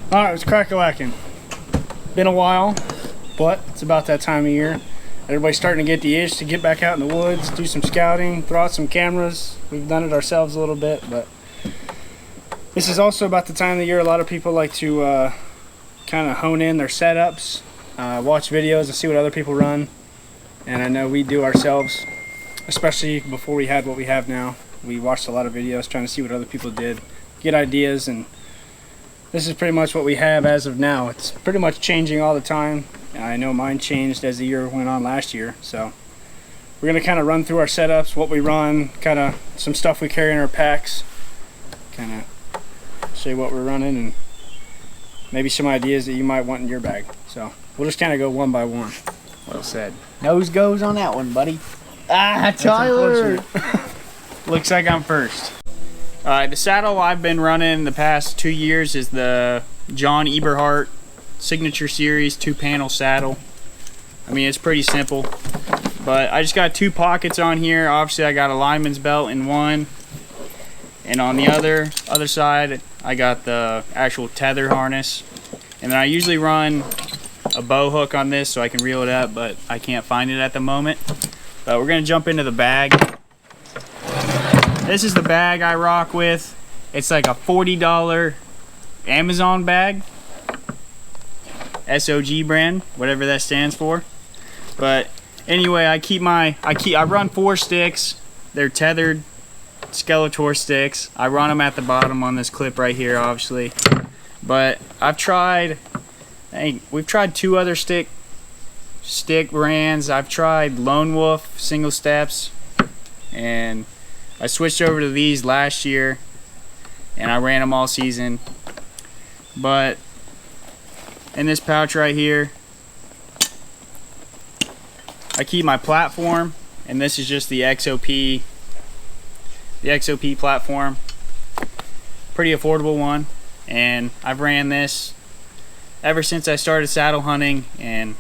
Alright, it's crack-a-lacking. Been a while, but it's about that time of year. Everybody's starting to get the itch to get back out in the woods, do some scouting, throw out some cameras. We've done it ourselves a little bit, but this is also about the time of the year a lot of people like to kind of hone in their setups, watch videos and see what other people run. And I know we do ourselves, especially before we had what we have now. We watched a lot of videos trying to see what other people did, get ideas, and this is pretty much what we have as of now. It's pretty much changing all the time. I know mine changed as the year went on last year, so we're going to kind of run through our setups, what we run, kind of some stuff we carry in our packs, kind of show you what we're running, and maybe some ideas that you might want in your bag. So we'll just kind of go one by one. Well said. Nose goes on that one, buddy. Ah, Tyler! Looks like I'm first. The saddle I've been running the past 2 years is the John Eberhart Signature Series 2-panel saddle. I mean, it's pretty simple, but I just got 2 pockets on here. Obviously, I got a lineman's belt in one, and on the other side, I got the actual tether harness. And then I usually run a bow hook on this so I can reel it up, but I can't find it at the moment. But we're gonna jump into the bag. This is the bag I rock with. It's like a $40 Amazon bag. SOG brand, whatever that stands for. But anyway, I run 4 sticks. They're tethered Skeletor sticks. I run them at the bottom on this clip right here, obviously. But we've tried 2 other stick brands. I've tried Lone Wolf single steps, and I switched over to these last year, and I ran them all season. But in this pouch right here, I keep my platform, and this is just the XOP platform. Pretty affordable one, and I've ran this ever since I started saddle hunting, and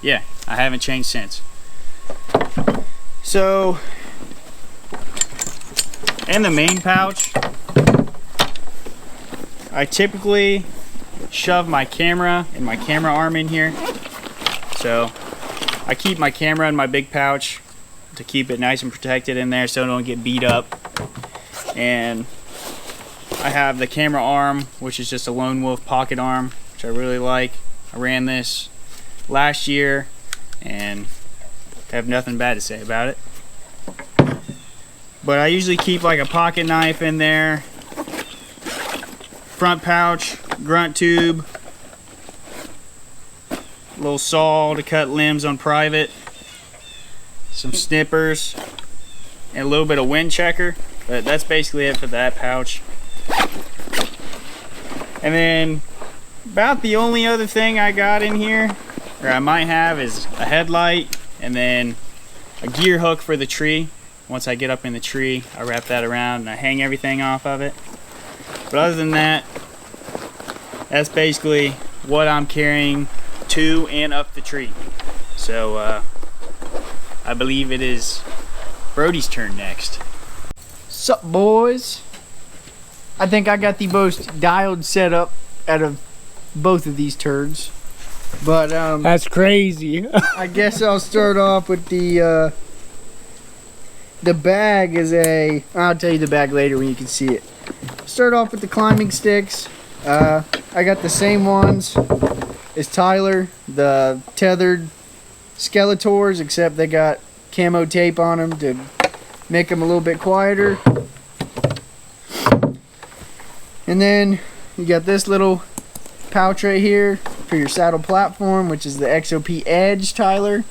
yeah, I haven't changed since. So in the main pouch, I typically shove my camera and my camera arm in here. So I keep my camera in my big pouch to keep it nice and protected in there so it don't get beat up. And I have the camera arm, which is just a Lone Wolf pocket arm, which I really like. I ran this last year and I have nothing bad to say about it. But I usually keep like a pocket knife in there, front pouch, grunt tube, little saw to cut limbs on private, some snippers, and a little bit of wind checker. But that's basically it for that pouch. And then about the only other thing I got in here, or I might have, is a headlight and then a gear hook for the tree. Once I get up in the tree, I wrap that around and I hang everything off of it. But other than that, that's basically what I'm carrying to and up the tree. So I believe it is Brody's turn next. Sup, boys? I think I got the most dialed setup out of both of these turds. But that's crazy. I guess I'll start off with the bag is I'll tell you the bag later when you can see it. Start off with the climbing sticks. I got the same ones as Tyler, the tethered Skeletors, except they got camo tape on them to make them a little bit quieter. And then you got this little pouch right here for your saddle platform, which is the XOP Edge, Tyler.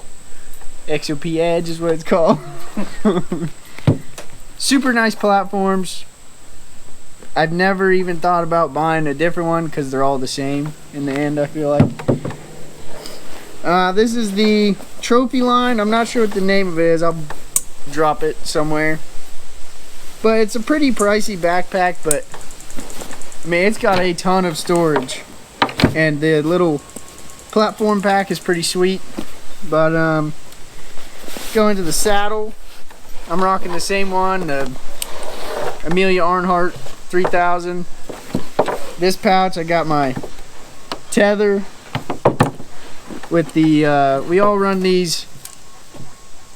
XOP Edge is what it's called. Super nice platforms. I've never even thought about buying a different one because they're all the same in the end, I feel like. This is the trophy line. I'm not sure what the name of it is. I'll drop it somewhere. But it's a pretty pricey backpack, but I mean, it's got a ton of storage. And the little platform pack is pretty sweet. But going to the saddle, I'm rocking the same one, the Amelia Earnhardt 3000. this pouch, I got my tether with the, we all run these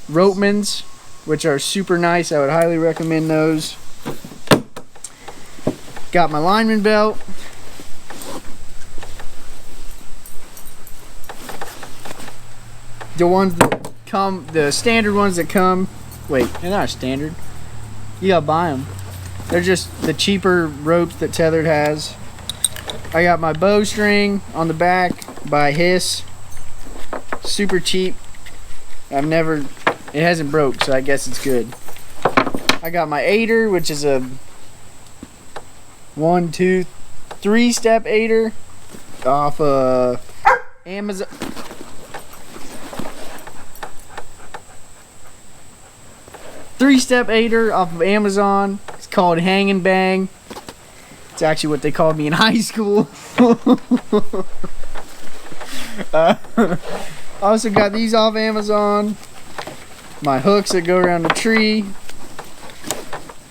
Ropeman's, which are super nice. I would highly recommend those. Got my lineman belt. The ones that come, the standard ones that come, wait, they're not standard. You gotta buy them. They're just the cheaper ropes that Tethered has. I got my bowstring on the back by Hiss. Super cheap. I've never, it hasn't broke, so I guess it's good. I got my aider, which is a 1, 2, 3-step aider off Amazon. 3-step aider off of Amazon. It's called Hang and Bang. It's actually what they called me in high school. I also got these off Amazon. My hooks that go around the tree.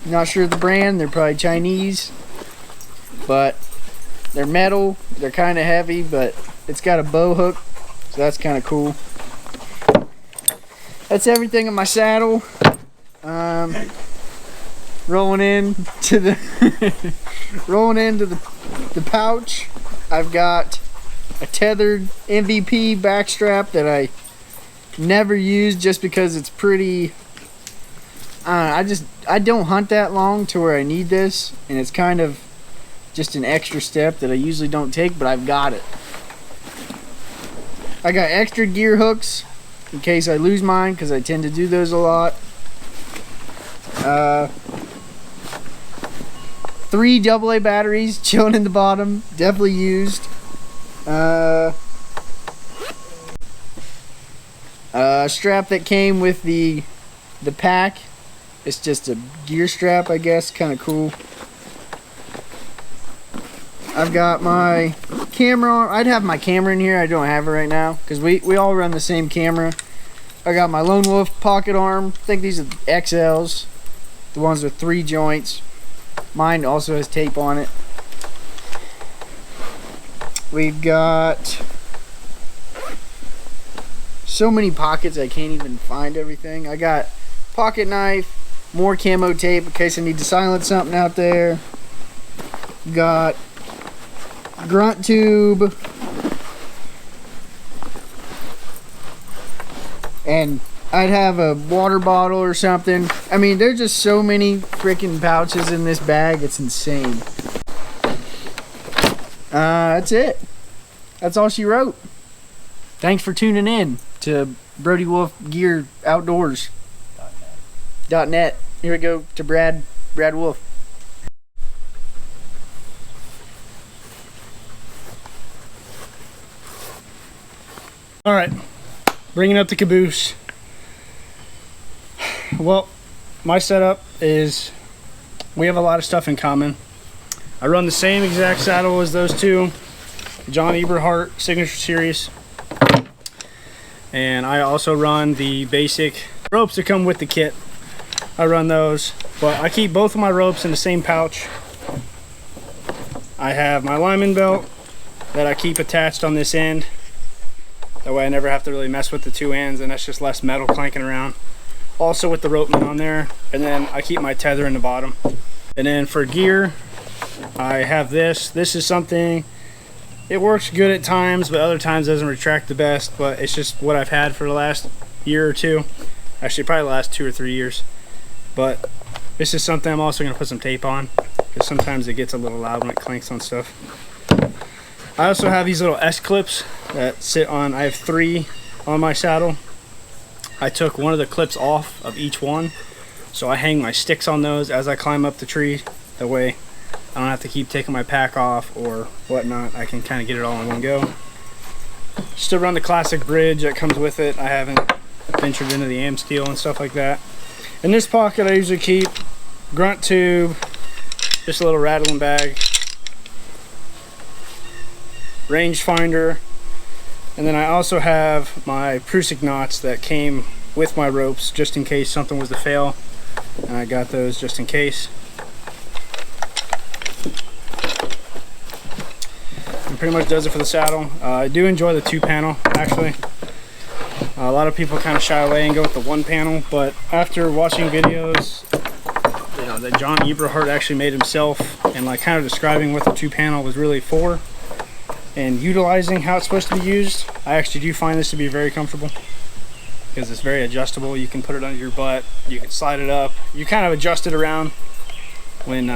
Not sure the brand. They're probably Chinese. But they're metal. They're kind of heavy, but it's got a bow hook. So that's kind of cool. That's everything in my saddle. Rolling into the the pouch, I've got a Tethered MVP backstrap that I never use just because it's pretty. I don't hunt that long to where I need this, and it's kind of just an extra step that I usually don't take, but I've got it. I got extra gear hooks in case I lose mine, because I tend to do those a lot. 3 AA batteries chilling in the bottom, definitely used. Strap that came with the pack. It's just a gear strap, I guess, kind of cool. I've got my camera on. I'd have my camera in here. I don't have it right now because we all run the same camera. I got my Lone Wolf pocket arm. I think these are XLs, the ones with 3 joints. Mine also has tape on it. We've got so many pockets I can't even find everything. I got pocket knife, more camo tape in case I need to silence something out there. Got grunt tube. And I'd have a water bottle or something. I mean, there's just so many freaking pouches in this bag. It's insane. That's it. That's all she wrote. Thanks for tuning in to Brody Wolf Gear Outdoors. .net. Here we go to Brad Wolf. All right, bringing up the caboose. Well, my setup is, we have a lot of stuff in common. I run the same exact saddle as those two, John Eberhart Signature Series. And I also run the basic ropes that come with the kit. I run those, but I keep both of my ropes in the same pouch. I have my lineman belt that I keep attached on this end. That way I never have to really mess with the 2 ends, and that's just less metal clanking around. Also with the ropeman on there, and then I keep my tether in the bottom. And then for gear, I have this. This is something, it works good at times, but other times doesn't retract the best, but it's just what I've had for the last year or two. Actually, probably the last 2 or 3 years. But this is something I'm also gonna put some tape on, because sometimes it gets a little loud when it clanks on stuff. I also have these little S-clips that sit on, I have 3 on my saddle. I took one of the clips off of each one, so I hang my sticks on those as I climb up the tree. That way I don't have to keep taking my pack off or whatnot. I can kind of get it all in one go. Still run the classic bridge that comes with it. I haven't ventured into the AM steel and stuff like that. In this pocket I usually keep grunt tube, just a little rattling bag, range finder, and then I also have my Prusik knots that came with my ropes just in case something was to fail, and I got those just in case. pretty much does it for the saddle. I do enjoy the 2-panel, actually. A lot of people kind of shy away and go with the 1-panel, but after watching videos, you know, that John Eberhart actually made himself, and like kind of describing what the 2-panel was really for, and utilizing how it's supposed to be used, I actually do find this to be very comfortable because it's very adjustable. You can put it under your butt, you can slide it up, you kind of adjust it around when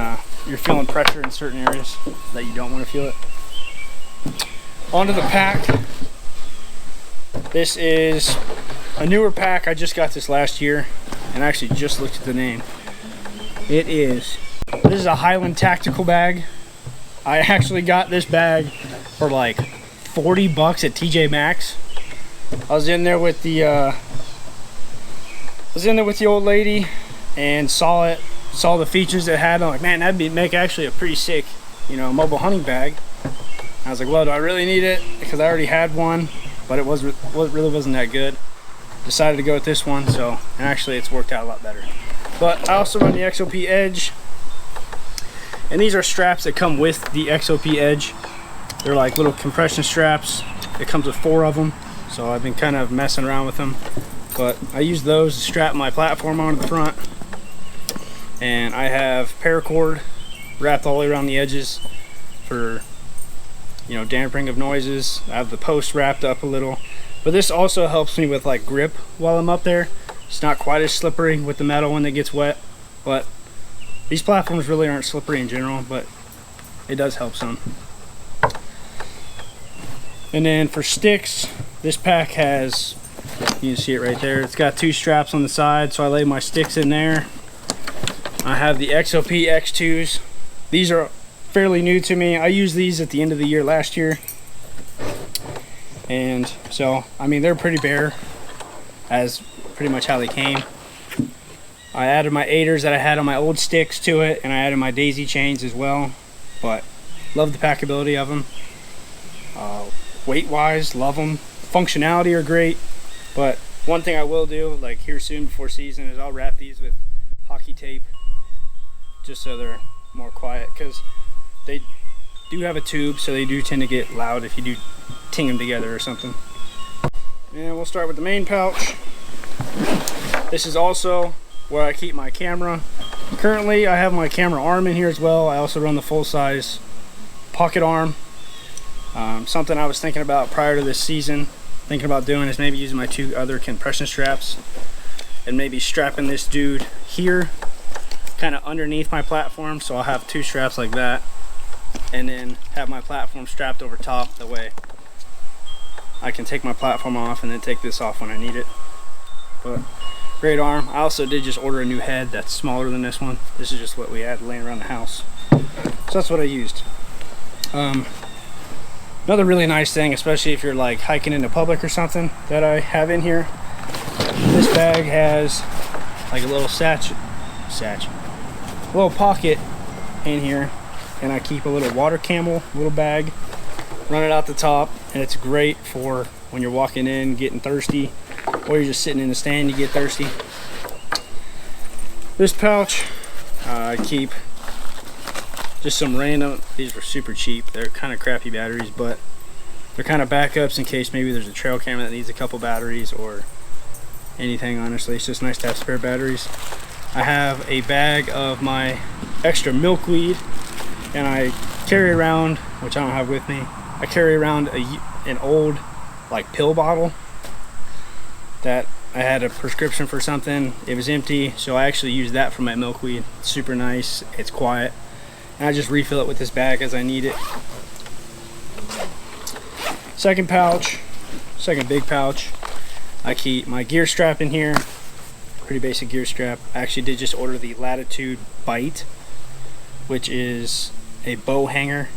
you're feeling pressure in certain areas that you don't want to feel it. Onto the pack. This is a newer pack. I just got this last year and actually just looked at the name. This is a Highland tactical bag. I actually got this bag for like $40 at TJ Maxx. I was in there with the old lady and saw the features it had. I'm like, man, that'd make actually a pretty sick, you know, mobile hunting bag. I was like, well, do I really need it? Because I already had one, but it really wasn't that good. Decided to go with this one, and actually it's worked out a lot better. But I also run the XOP Edge, and these are straps that come with the XOP Edge. They're like little compression straps. It comes with 4 of them, so I've been kind of messing around with them. But I use those to strap my platform onto the front, and I have paracord wrapped all the way around the edges for, you know, dampening of noises. I have the post wrapped up a little, but this also helps me with like grip while I'm up there. It's not quite as slippery with the metal when it gets wet, but these platforms really aren't slippery in general, but it does help some. And then for sticks, this pack has, you can see it right there, it's got 2 straps on the side, so I lay my sticks in there. I have the XOP X2s. These are fairly new to me. I used these at the end of the year last year, and so I mean they're pretty bare as pretty much how they came. I added my 8ers that I had on my old sticks to it, and I added my daisy chains as well, but love the packability of them. Weight wise, love them. Functionality are great, but one thing I will do, like here soon before season, is I'll wrap these with hockey tape just so they're more quiet, because they do have a tube, so they do tend to get loud if you do ting them together or something. And we'll start with the main pouch. This is also where I keep my camera. Currently I have my camera arm in here as well. I also run the full-size pocket arm. Something I was thinking about prior to this season, thinking about doing, is maybe using my 2 other compression straps and maybe strapping this dude here kind of underneath my platform, so I'll have 2 straps like that, and then have my platform strapped over top. That way I can take my platform off and then take this off when I need it. But great arm. I also did just order a new head that's smaller than this one. This is just what we had laying around the house, so that's what I used. Another really nice thing, especially if you're like hiking into public or something, that I have in here, this bag has like a little little pocket in here, and I keep a little water camel, little bag, run it out the top, and it's great for when you're walking in getting thirsty, or you're just sitting in the stand, you get thirsty. This pouch, I keep just some random, these were super cheap, they're kind of crappy batteries, but they're kind of backups in case maybe there's a trail camera that needs a couple batteries or anything. Honestly, it's just nice to have spare batteries. I have a bag of my extra milkweed, and I carry around, which I don't have with me, I carry around an old like pill bottle that I had a prescription for something. It was empty, so I actually use that for my milkweed. It's super nice, it's quiet, and I just refill it with this bag as I need it. Second big pouch, I keep my gear strap in here. Pretty basic gear strap. I actually did just order the Latitude Bite, which is a bow hanger,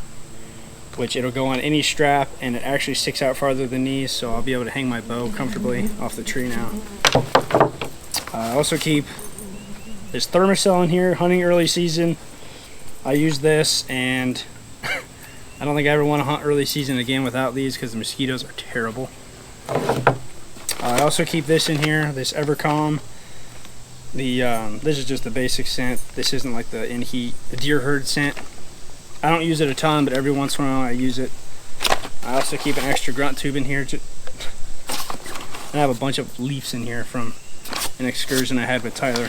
which it'll go on any strap, and it actually sticks out farther than these, so I'll be able to hang my bow comfortably off the tree now. I also keep this thermocell in here, hunting early season. I use this, and I don't think I ever want to hunt early season again without these, because the mosquitoes are terrible. I also keep this in here, this Evercalm. This is just the basic scent. This isn't like the in heat, the deer herd scent. I don't use it a ton, but every once in a while I use it. I also keep an extra grunt tube in here. I have a bunch of leaves in here from an excursion I had with Tyler.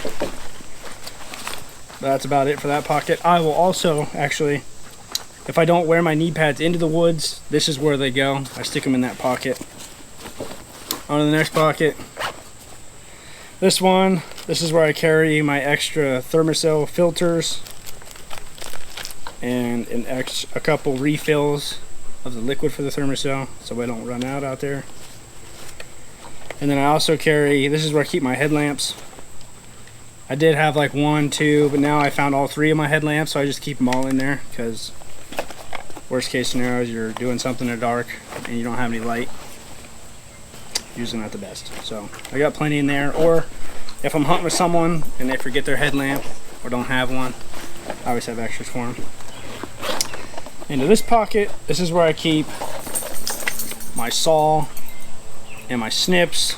But that's about it for that pocket. I will also, actually, if I don't wear my knee pads into the woods, this is where they go. I stick them in that pocket. On to the next pocket. This is where I carry my extra Thermacell filters and a couple refills of the liquid for the Thermacell so I don't run out there. And then I also carry, this is where I keep my headlamps. I did have like 1, 2, but now I found all 3 of my headlamps, so I just keep them all in there because worst case scenario is you're doing something in the dark and you don't have any light. Usually not the best. So I got plenty in there. Or if I'm hunting with someone and they forget their headlamp or don't have one, I always have extras for them. Into this pocket, this is where I keep my saw and my snips.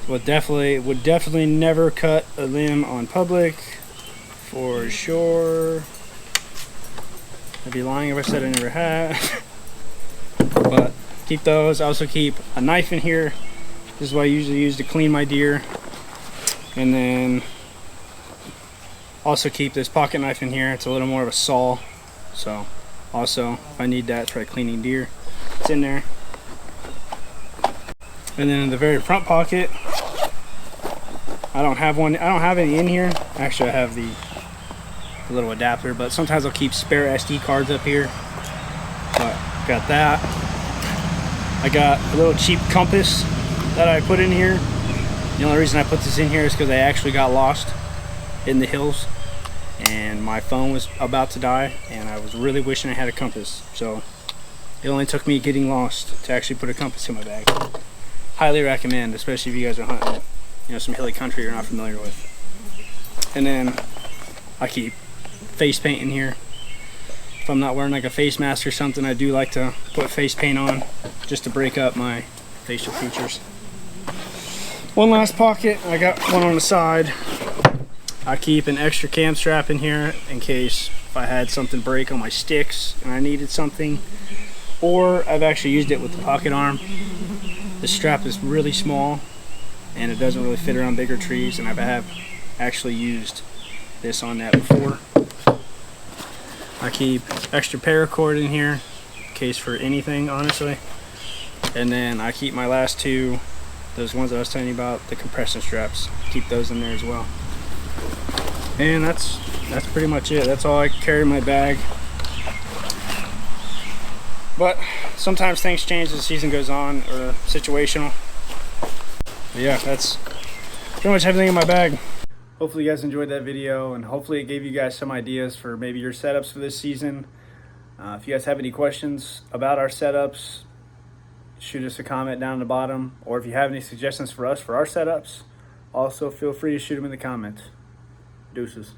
Would definitely never cut a limb on public, for sure. I'd be lying if I said I never have. But keep those. I also keep a knife in here. This is what I usually use to clean my deer. And then also keep this pocket knife in here. It's a little more of a saw. So also, if I need that for cleaning deer, it's in there. And then in the very front pocket, I don't have any in here. Actually, I have the little adapter, but sometimes I'll keep spare SD cards up here. But got that. I got a little cheap compass that I put in here. The only reason I put this in here is because I actually got lost in the hills and my phone was about to die and I was really wishing I had a compass. So it only took me getting lost to actually put a compass in my bag. Highly recommend, especially if you guys are hunting, some hilly country you're not familiar with. And then I keep face paint in here. If I'm not wearing like a face mask or something, I do like to put face paint on just to break up my facial features. One last pocket, I got one on the side. I keep an extra cam strap in here in case if I had something break on my sticks and I needed something. Or I've actually used it with the pocket arm. The strap is really small and it doesn't really fit around bigger trees, and I have actually used this on that before. I keep extra paracord in here in case for anything, honestly. And then I keep my last 2, those ones that I was telling you about, the compression straps. Keep those in there as well. And that's pretty much it. That's all I carry in my bag. But sometimes things change as the season goes on, or situational. But yeah, that's pretty much everything in my bag. Hopefully you guys enjoyed that video, and hopefully it gave you guys some ideas for maybe your setups for this season. If you guys have any questions about our setups, shoot us a comment down at the bottom. Or if you have any suggestions for us for our setups, also feel free to shoot them in the comments. Deuces.